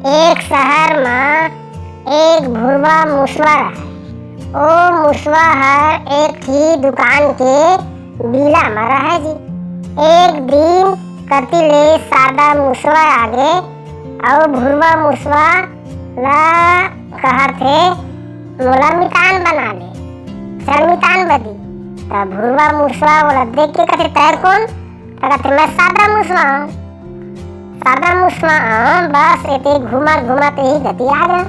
एक शहर में एक भुरवा मुसवा रहे। ओ मुसवा हर एक ही दुकान के बीला में रहे जी। एक दिन कति ले सादा मुसवा आगे और भुरवा मुसवा ला कहा थे मोला मितान बना ले, चल मितान बदी। तब भुरवा मुसवा बोला देख के कहते तैर कौन? कहते मैं सादा मुसवा हूँ। सादा मुसवा बस इतने घुमा घुमाते ही गति आ गया।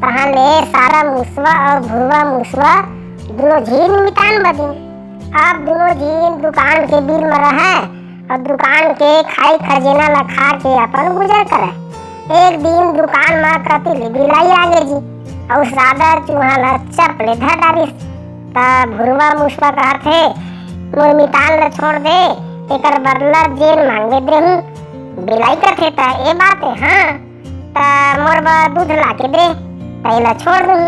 तहाँ ले सारा मुसवा और भुरवा मुसवा दोनों झीन मितान बदी। अब दोनों झीन दुकान के बिल में रहे और दुकान के खाई खजेना ला खा के अपन गुजर करे। एक दिन दुकान में कति ले बिलाई आ गई जी और सादा चूहा ला चपले धर डालिस। तब भुरवा मुसवा कहा थे मोर मितान ला छोड़ दे, एकर बदला जेल मांगे दे हूँ। बिलाई करते ता ए बात है हाँ, ता मोर बा दूध ला के दे पहला छोड़ दूँ।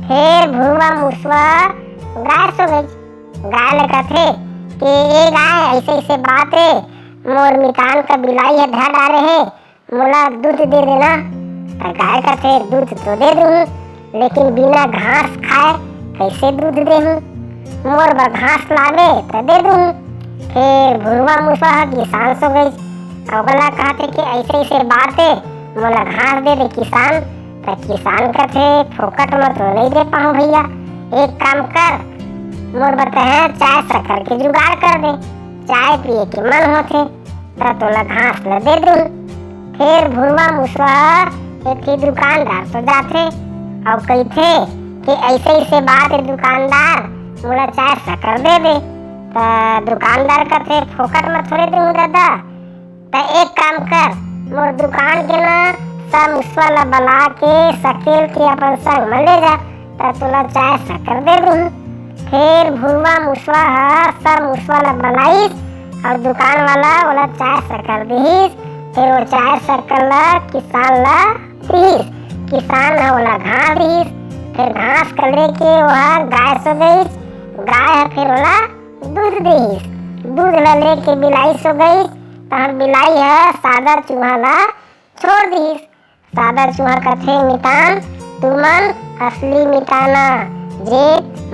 फिर भुरवा मुसवा गाय सो गई। गाय ले कहते कि ये गाय ऐसे ऐसे बात है, मोर मितान का बिलाई है धर डाले है, मोला दूध दे देना। तो गाय कहते दूध तो दे दूँ लेकिन बिना घास खाए कैसे दूध दे हूँ? मोर बा घास लावे तो दे दूँ। फिर भुरवा मुसवा किसान सो गई और बोला कहते कि ऐसे ऐसे बात है, मोला घास दे दे किसान। तो किसान कहते फोकट में तो नहीं दे पाऊँ भैया, एक काम कर मोर बताए चाय शक्कर के जुगाड़ कर दे, चाय पिए के मन होते तो तोला घास ला दे दूँ। फिर भुरवा मुसवा एक ही दुकानदार सो जाते और कहते कि ऐसे ऐसे बात है दुकानदार, मोला चाय शक्कर दे दे। तो दुकानदार कहते फोकट में थोड़े दूँ दादा, तो एक काम कर मोर दुकान के ना सब मुसवा ला बना के सकेल के अपन संग में ले जा तो तोला चाय शक्कर दे दूँ। फिर भुरवा मुसवा सब मुसवा ला बनाईस और दुकान वाला बोला चाय शक्कर दीस। फिर वो चाय शक्कर ला किसान ला दीस, किसान ला बोला घास दीस। फिर घास कर लेके वह गाय सो गई। गाय फिर बोला दूध दीस, दूध ला लेके बिलाई सो गई। तहाँ बिलाई है सादा चूहा ला छोड़ दीस। सादा चूहा कहते मितान तुमन असली मिताना जे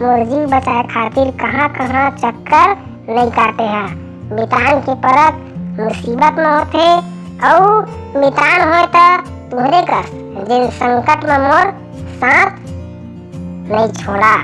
मोर जीव बचाए खातिर कहाँ कहाँ चक्कर नहीं काटे है। मितान के परत मुसीबत में होते और मितान हो तो तुहरे कस जिन संकट में मोर साथ नहीं छोड़ा।